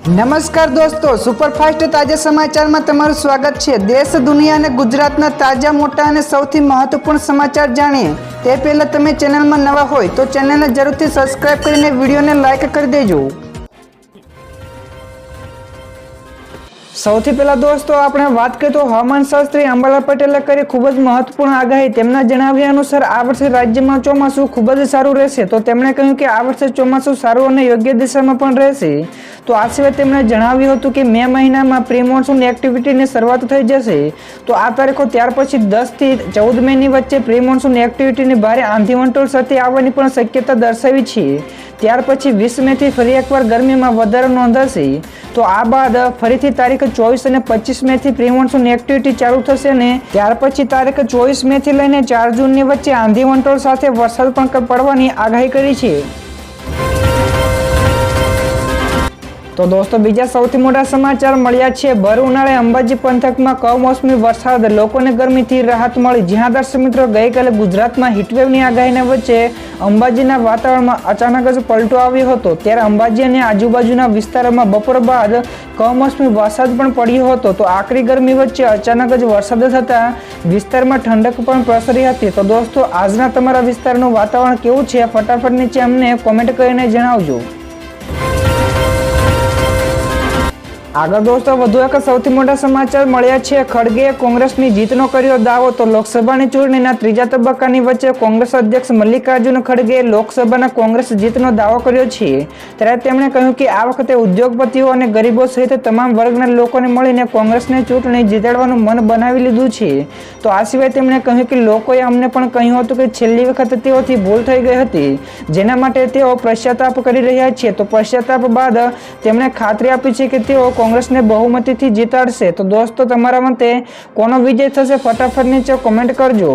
નમસ્કાર દોસ્તો, સુપરફાસ્ટ તાજા સમાચારમાં તમારું સ્વાગત છે। દેશ, દુનિયા અને ગુજરાતના તાજા, મોટા અને સૌથી મહત્વપૂર્ણ સમાચાર જાણીએ તે પહેલા તમે ચેનલમાં નવા હોય તો ચેનલને જરૂરથી સબસ્ક્રાઇબ કરીને વિડીયોને લાઇક કરી દેજો। સૌથી પહેલા દોસ્તો આપણે વાત કરીએ તો હવામાન શાસ્ત્રી અંબાલાલ પટેલે કરી ખૂબ જ મહત્વપૂર્ણ આગાહી। તેમના જણાવ્યા અનુસાર આ વર્ષે રાજ્યમાં ચોમાસું ખૂબ જ સારું રહેશે। તો તેમણે કહ્યું કે આ વર્ષે ચોમાસું સારું અને યોગ્ય દિશામાં પણ રહેશે। તો આ સિવાય તેમણે જણાવ્યું હતું કે મે મહિનામાં પ્રી મોન્સૂન એક્ટિવિટીની શરૂઆત થઈ જશે। તો આ તારીખો ત્યાર પછી 10 થી 14 મેની વચ્ચે પ્રી મોન્સૂન એક્ટિવિટીની ભારે આંધી વંટોળ સાથે આવવાની પણ શક્યતા દર્શાવી છે। ત્યાર પછી 20 મેથી ફરી એકવાર ગરમીમાં વધારો નોંધાશે। તો આ બાદ ફરીથી તારીખ 24 અને 25 મેથી પ્રી મોન્સૂન એક્ટિવિટી ચાલુ થશે અને ત્યાર પછી તારીખ 24 મેથી લઈને 4 જૂનની વચ્ચે આંધી વંટોળ સાથે વરસાદ પણ પડવાની આગાહી કરી છે। તો દોસ્તો બીજા સૌથી મોટા સમાચાર મળ્યા છે। ભર ઉનાળે અંબાજી પંથકમાં કમોસમી વરસાદ, લોકોને ગરમીથી રાહત મળી। જ્યાં દર્શક મિત્રો ગઈકાલે ગુજરાતમાં હીટવેવની આગાહીના વચ્ચે અંબાજીના વાતાવરણમાં અચાનક જ પલટો આવ્યો હતો। ત્યારે અંબાજી અને આજુબાજુના વિસ્તારોમાં બપોર બાદ કમોસમી વરસાદ પણ પડ્યો હતો। તો આકરી ગરમી વચ્ચે અચાનક જ વરસાદ થતાં વિસ્તારમાં ઠંડક પણ પ્રસરી હતી। તો દોસ્તો આજના તમારા વિસ્તારનું વાતાવરણ કેવું છે ફટાફટ નીચે અમને કોમેન્ટ કરીને જણાવજો। આગળ દોસ્તો વધુ એક સૌથી મોટા સમાચાર મળ્યા છે। ખડગેએ કોંગ્રેસની જીતનો કર્યો દાવો। તો લોકસભાની ચૂંટણીના ત્રીજા તબક્કાની વચ્ચે કોંગ્રેસ અધ્યક્ષ મલ્લિકાર્જુન ખડગેએ લોકસભાના કોંગ્રેસ જીતનો દાવો કર્યો છે। ત્યારે તેમણે કહ્યું કે આ વખતે ઉદ્યોગપતિઓ અને ગરીબો સહિત તમામ વર્ગના લોકોને મળીને કોંગ્રેસને ચૂંટણી જીતાડવાનું મન બનાવી લીધું છે। તો આ સિવાય તેમણે કહ્યું કે લોકોએ અમને પણ કહ્યું હતું કે છેલ્લી વખત તેઓથી ભૂલ થઈ ગઈ હતી, જેના માટે તેઓ પશ્ચાતાપ કરી રહ્યા છે। તો પશ્ચાતાપ બાદ તેમણે ખાતરી આપી છે કે તેઓ કોંગ્રેસને બહુમતીથી જીતાડશે। તો દોસ્તો તમારા મતે કોનો વિજય થશે ફટાફટ નીચે કોમેન્ટ કરજો।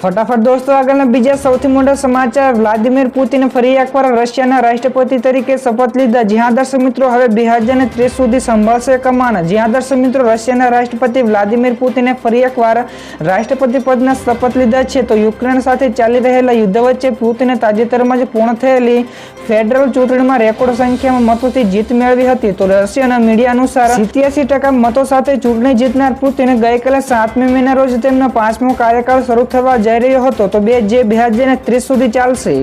ફટાફટ દોસ્તો આગળના બીજા સૌથી મોટા સમાચાર, વ્લાદિમીર પુતિને ફરી એકવાર રશિયાના રાષ્ટ્રપતિ તરીકે શપથ લીધા। જ્યાં દર્શક મિત્રો હવે 2030 સુધી સંભાળશે કમાન। જ્યાં દર્શક મિત્રો રશિયાના રાષ્ટ્રપતિ વ્લાદિમીર પુતિને ફરી એકવાર રાષ્ટ્રપતિ પદના શપથ લીધા છે। તો યુક્રેન સાથે ચાલી રહેલા યુદ્ધ વચ્ચે પુતિને તાજેતરમાં જ પૂર્ણ થયેલી ફેડરલ ચૂંટણીમાં રેકોર્ડ સંખ્યામાં મતોથી જીત મેળવી હતી। તો રશિયાના મીડિયા અનુસાર 87% મતો સાથે ચૂંટણી જીતનાર પુતિને ગઈકાલે 7મી મેના રોજ તેમનો 5મો કાર્યકાળ શરૂ થવા જઈ રહ્યો હતો। તો 2030 સુધી ચાલશે।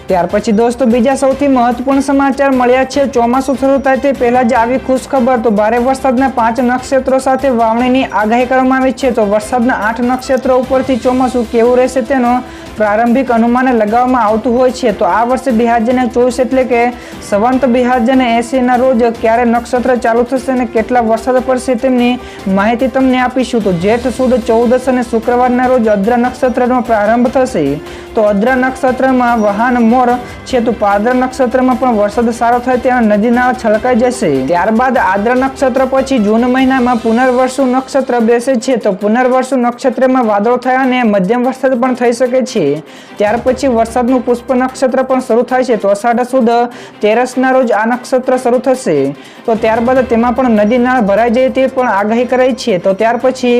ત્યાર પછી દોસ્તો બીજા સૌથી મહત્વપૂર્ણ સમાચાર મળ્યા છે। ચોમાસું શરૂ થાય તે પહેલા જ આવી ખુશખબર। તો ભારે વરસાદના 5 નક્ષત્રો સાથે વાવણીની આગાહી કરવામાં આવી છે। તો વરસાદના 8 નક્ષત્રો ઉપરથી ચોમાસું કેવું રહેશે તેનો પ્રારંભિક અનુમાન લગાવવામાં આવતું હોય છે। તો આ વર્ષે 2024 એટલે કે સંવંત 2080 ના રોજ ક્યારે નક્ષત્ર ચાલુ થશે અને કેટલા વરસાદ પડશે તેમની માહિતી તમને આપીશું। તો જેઠ સુદ 14 અને શુક્રવારના રોજ અદ્રા નક્ષત્રનો પ્રારંભ થશે। તો અદ્રા નક્ષત્રમાં વાહન મોર છે। તો પાદરા નક્ષત્રમાં પણ વરસાદ સારો થાય ત્યાં નદી નાળા છલકાઈ જશે। ત્યારબાદ આદ્રા નક્ષત્ર પછી જૂન મહિનામાં પુનર્વસુ નક્ષત્ર બેસે છે। તો પુનર્વસુ નક્ષત્રમાં વાદળો થયા અને મધ્યમ વરસાદ પણ થઈ શકે છે। ત્યાર પછી વરસાદનું પુષ્પ નક્ષત્ર પણ શરૂ થાય છે। તો અષાઢ સુદ 13 ના રોજ આ નક્ષત્ર શરૂ થશે। તો ત્યારબાદ તેમાં પણ નદી નાળા ભરાઈ જાય તે પણ આગાહી કરાઈ છે। તો ત્યાર પછી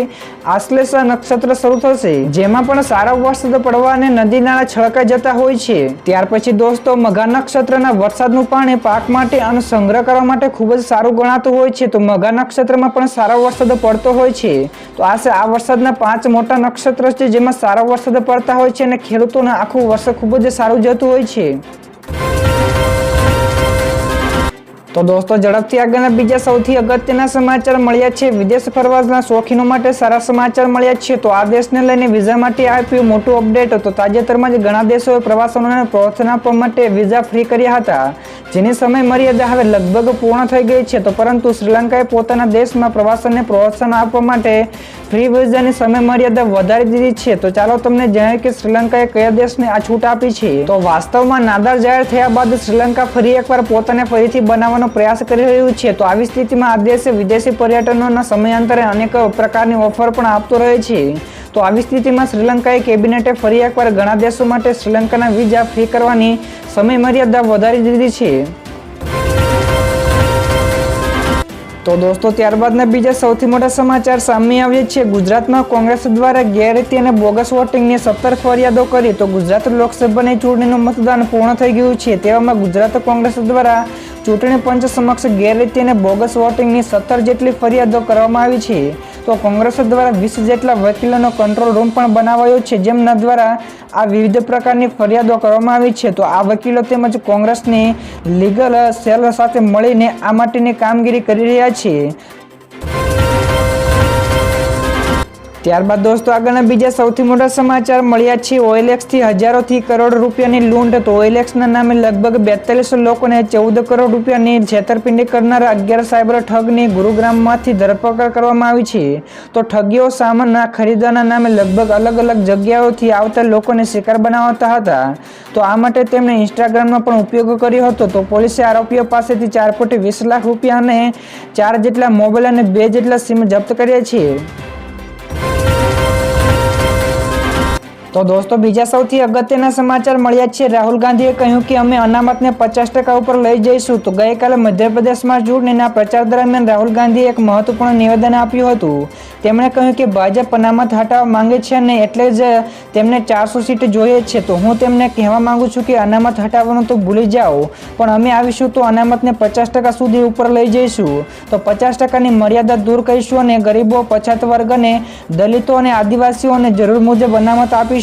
આશ્લેષા નક્ષત્ર શરૂ થશે, જેમાં પણ સારો વરસાદ પડવા અને નદી નાળા છલકાઈ જતા હોય છે। ત્યાર પછી દોસ્તો મઘા નક્ષત્રના વરસાદનું પાણી પાક માટે અને સંગ્રહ કરવા માટે ખૂબ જ સારું ગણાતું હોય છે। તો મઘા નક્ષત્રમાં પણ સારો વરસાદ પડતો હોય છે। તો આ વરસાદના 5 મોટા નક્ષત્ર છે જેમાં સારો વરસાદ પડતા હોય છે અને ખેડૂતોને આખું વર્ષ ખૂબ જ સારું જતું હોય છે। તો દોસ્તો ઝડપથી આગળના બીજા સૌથી અગત્યના સમાચાર મળ્યા છે। વિદેશ પ્રવાસના શોખીનો માટે સારા સમાચાર મળ્યા છે। તો આ દેશને લઈને વિઝા માટે આપ્યું મોટું અપડેટ। તો તાજેતરમાં જ ઘણા દેશોએ પ્રવાસીઓને પ્રોત્સાહન આપવા માટે વિઝા ફ્રી કર્યા હતા, જેની સમય મર્યાદા હવે લગભગ પૂર્ણ થઈ ગઈ છે। તો પરંતુ શ્રીલંકાએ પોતાના દેશમાં પ્રવાસનને પ્રોત્સાહન આપવા માટે ફ્રી વિઝાની સમય મર્યાદા વધારી દીધી છે। તો ચાલો તમને જણાવીએ કે શ્રીલંકાએ કયા દેશને આ છૂટ આપી છે। તો વાસ્તવમાં નાદાર જાહેર થયા બાદ શ્રીલંકા ફરી એકવાર પોતાને ફરીથી બનાવવાનો પ્રયાસ કરી રહ્યું છે। તો આવી સ્થિતિમાં આ દેશ વિદેશી પર્યટનોના સમયાંતરે અનેક પ્રકારની ઓફર પણ આપતો રહે છે। તો આવી સ્થિતિમાં શ્રીલંકાએ કેબિનેટે ફરી એકવાર ઘણા દેશો માટે શ્રીલંકાના વિઝા ફ્રી કરવાની સમય મર્યાદા વધારી દીધી છે। તો દોસ્તો ત્યારબાદના બીજા સૌથી મોટા સમાચાર સામે આવ્યા છે. ગુજરાતમાં કોંગ્રેસ દ્વારા ગેરરીતિ અને બોગસ વોટિંગની 17 ફરિયાદો કરી. તો ગુજરાત લોકસભાની ચૂંટણીનું મતદાન પૂર્ણ થઈ ગયું છે. તેવામાં ગુજરાત કોંગ્રેસ દ્વારા ચૂંટણી પંચ સમક્ષ ગેરરીતિ અને બોગસ વોટિંગની 17 જેટલી ફરિયાદો કરવામાં આવી છે. તો કોંગ્રેસ દ્વારા 20 જેટલા વકીલોનો કંટ્રોલ રૂમ પણ બનાવાયો છે, જેમના દ્વારા આ વિવિધ પ્રકારની ફરિયાદો કરવામાં આવી છે. તો આ વકીલો તેમજ કોંગ્રેસની લીગલ સેલ સાથે મળીને આ માટેની કામગીરી કરી રહ્યા છે. ત્યારબાદ દોસ્તો આગળના બીજા સૌથી મોટા સમાચાર મળ્યા છે. ઓએલએક્સથી હજારોથી કરોડ રૂપિયાની લૂંટ. તો ઓએલએક્સના નામે લગભગ 42 લોકોને 14 કરોડ રૂપિયાની છેતરપિંડી કરનારા 11 સાયબર ઠગની ગુરુગ્રામમાંથી ધરપકડ કરવામાં આવી છે. તો ઠગીઓ સામાનના ખરીદવાના નામે લગભગ અલગ અલગ જગ્યાઓથી આવતા લોકોને શિકાર બનાવતા હતા. તો આ માટે તેમણે ઇન્સ્ટાગ્રામનો પણ ઉપયોગ કર્યો હતો. તો પોલીસે આરોપીઓ પાસેથી 4.20 લાખ રૂપિયા અને 4 જેટલા મોબાઈલ અને 2 જેટલા સિમ જપ્ત કર્યા છે. તો દોસ્તો બીજા સૌથી અગત્યના સમાચાર મળ્યા છે. રાહુલ ગાંધીએ કહ્યું કે અમે અનામતને 50% ઉપર લઈ જઈશું. તો ગઈકાલે મધ્યપ્રદેશમાં ચૂંટણીના પ્રચાર દરમિયાન રાહુલ ગાંધીએ એક મહત્વપૂર્ણ નિવેદન આપ્યું હતું. તેમણે કહ્યું કે ભાજપ અનામત હટાવવા માંગે છે અને એટલે જ તેમને 400 સીટ જોઈએ છે. તો હું તેમને કહેવા માંગુ છું કે અનામત હટાવવાનું તો ભૂલી જાઓ, પણ અમે આવીશું તો અનામતને 50% સુધી ઉપર લઈ જઈશું. તો 50%ની મર્યાદા દૂર કરીશું અને ગરીબો, પછાત વર્ગ અને દલિતો અને આદિવાસીઓને જરૂર મુજબ અનામત આપીશું.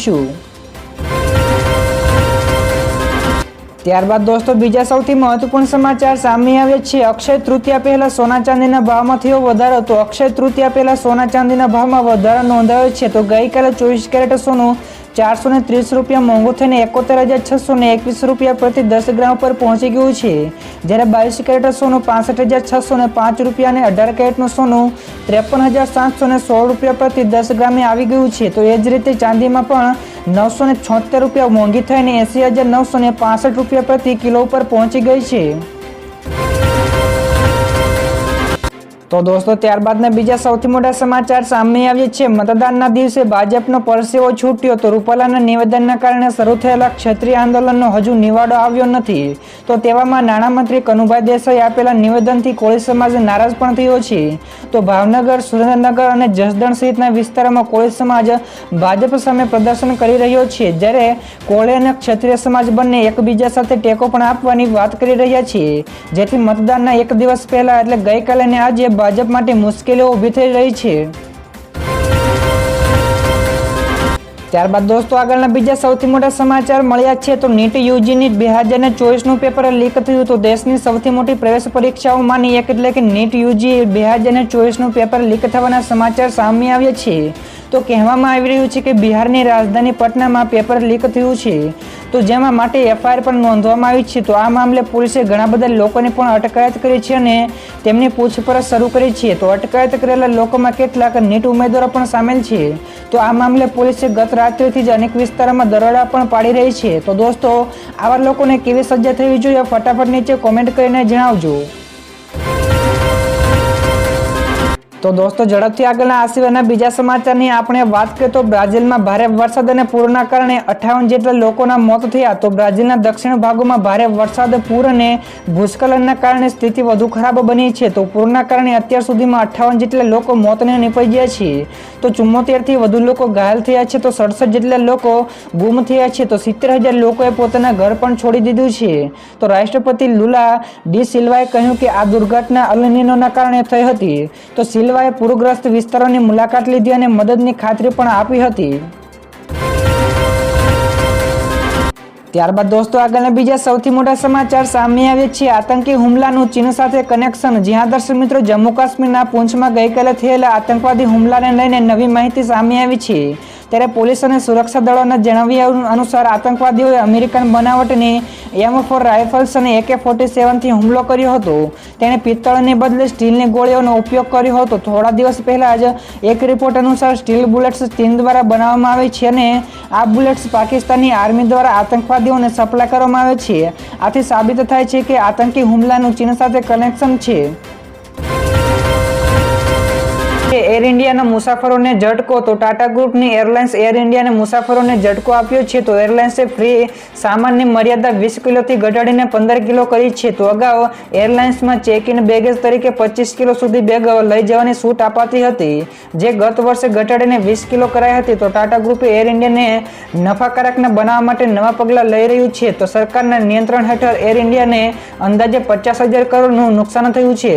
ત્યારબાદ દોસ્તો બીજા સૌથી મહત્વપૂર્ણ સમાચાર સામે આવ્યા છે. અક્ષય તૃતીયા પહેલા સોના ચાંદીના ભાવમાં થયો વધારો. તો અક્ષય તૃતીયા પહેલા સોના ચાંદીના ભાવમાં વધારો નોંધાયો છે. તો ગઈકાલે 24 કેરેટ સોનું 430 રૂપિયા મોંઘું થઈને 71,621 રૂપિયા પ્રતિ 10 ગ્રામ પર પહોંચી ગયું છે. જ્યારે 22 કેરેટ સોનું 65,605 રૂપિયા અને 18 કેરેટનું સોનું 53,716 રૂપિયા પ્રતિ 10 ગ્રામે આવી ગયું છે. તો એ જ રીતે ચાંદીમાં પણ 976 રૂપિયા મોંઘી થઈને 80,965 રૂપિયા પ્રતિ કિલો ઉપર પહોંચી ગઈ છે. તો દોસ્તો ત્યારબાદના બીજા સૌથી મોટા સમાચાર સામે આવ્યા છે. મતદાનના દિવસે ભાજપનો પરસેવો છૂટ્યો. તો રૂપાલાના નિવેદનના કારણે શરૂ થયેલા ક્ષત્રિય આંદોલનનો હજુ નિવાડો આવ્યો નથી. તો તેવામાં નાણામંત્રી કનુભાઈ દેસાઈ આપેલા નિવેદનથી કોળી સમાજ નારાજ પણ થયો છે. તો ભાવનગર, સુરેન્દ્રનગર અને જસદણ સહિતના વિસ્તારોમાં કોળી સમાજ ભાજપ સામે પ્રદર્શન કરી રહ્યો છે, જ્યારે કોળી અને ક્ષત્રિય સમાજ બંને એકબીજા સાથે ટેકો પણ આપવાની વાત કરી રહ્યા છે, જેથી મતદાનના એક દિવસ પહેલા એટલે ગઈકાલે અને આજે ભાજપ માટે મુશ્કેલીઓ ઊભી થઈ રહી છે. ત્યારબાદ દોસ્તો આગળના બીજા સૌથી મોટા સમાચાર મળ્યા છે. તો નીટ યુજીની 2024નું પેપર લીક થયું. તો દેશની સૌથી મોટી પ્રવેશ પરીક્ષાઓમાંની એક એટલે કે નીટ યુજી 2024નું પેપર લીક થવાના સમાચાર સામે આવ્યા છે. તો કહેવામાં આવી રહ્યું છે કે બિહારની રાજધાની પટનામાં પેપર લીક થયું છે. તો જેમાં માટે એફઆઈઆર પણ નોંધવામાં આવી છે. તો આ મામલે પોલીસે ઘણા બધા લોકોની પણ અટકાયત કરી છે અને તેમની પૂછપરછ શરૂ કરી છે. તો અટકાયત કરેલા લોકોમાં કેટલાક નીટ ઉમેદવારો પણ સામેલ છે. તો આ મામલે પોલીસે ગત રાત્રિથી જ અનેક વિસ્તારોમાં દરોડા પણ પાડી રહી છે. તો દોસ્તો આવા લોકોને કેવી સજા થવી જોઈએ ફટાફટ નીચે કોમેન્ટ કરીને જણાવજો. તો દોસ્તો ઝડપથી આગળના આ સિવાયના બીજા સમાચારની આપણે વાત કરીએ તો બ્રાઝિલમાં ભારે વરસાદ અને પૂરના કારણે 58 જેટલા લોકોના મોત થયા. તો બ્રાઝિલના દક્ષિણ ભાગોમાં ભારે વરસાદ, પૂર અને ભૂસ્ખલનના કારણે સ્થિતિ વધુ ખરાબ બની છે. તો પૂરના કારણે અત્યાર સુધીમાં 58 જેટલા લોકો મોતને નીપજ્યા છે. તો 74થી વધુ લોકો ઘાયલ થયા છે. તો 67 જેટલા લોકો ગુમ થયા છે. તો 70,000 લોકોએ પોતાના ઘર પણ છોડી દીધું છે. તો રાષ્ટ્રપતિ લુલા ડી સિલ્વાએ કહ્યું કે આ દુર્ઘટના અલ નીનોના કારણે થઈ હતી. તો સિલ્વાએ પૂરગ્રસ્ત વિસ્તારોની મુલાકાત લીધી અને મદદની ખાતરી પણ આપી હતી. ત્યારબાદ દોસ્તો આગળના બીજા સૌથી મોટા સમાચાર સામે આવ્યા છે. આતંકી હુમલાનું ચીન સાથે કનેક્શન. જ્યાં દર્શક મિત્રો જમ્મુ કાશ્મીરના પૂંછમાં ગઈકાલે થયેલા આતંકવાદી હુમલાને લઈને નવી માહિતી સામે આવી છે. ત્યારે પોલીસ અને સુરક્ષા દળોના જણાવ્યા અનુસાર આતંકવાદીઓએ અમેરિકન બનાવટની M4 રાઇફલ્સ અને AK-47થી હુમલો કર્યો હતો. તેણે પિત્તળને બદલે સ્ટીલની ગોળીઓનો ઉપયોગ કર્યો હતો. થોડા દિવસ પહેલા જ એક રિપોર્ટ અનુસાર સ્ટીલ બુલેટ્સ ચીન દ્વારા બનાવવામાં આવે છે અને આ બુલેટ્સ પાકિસ્તાની આર્મી દ્વારા આતંકવાદીઓને સપ્લાય કરવામાં આવે છે. આથી સાબિત થાય છે કે આતંકી હુમલાનું ચીન સાથે કનેક્શન છે. એર ઇન્ડિયાના મુસાફરોને ઝટકો. તો ટાટા ગ્રુપની એરલાઇન્સ એર ઇન્ડિયાને મુસાફરોને ઝટકો આપ્યો છે. તો એરલાઇન્સે ફ્રી સામાનની મર્યાદા 20 કિલોથી ઘટાડીને 15 કિલો કરી છે. તો અગાઉ એરલાઇન્સમાં ચેક ઇન બેગેજ તરીકે 25 કિલો સુધી બેગ લઈ જવાની છૂટ અપાતી હતી, જે ગત વર્ષે ઘટાડીને 20 કિલો કરાઈ હતી. તો ટાટા ગ્રુપે એર ઇન્ડિયાને નફાકારક બનાવવા માટે નવા પગલાં લઈ રહ્યું છે. તો સરકારના નિયંત્રણ હેઠળ એર ઇન્ડિયાને અંદાજે 50,000 કરોડનું નુકસાન થયું છે.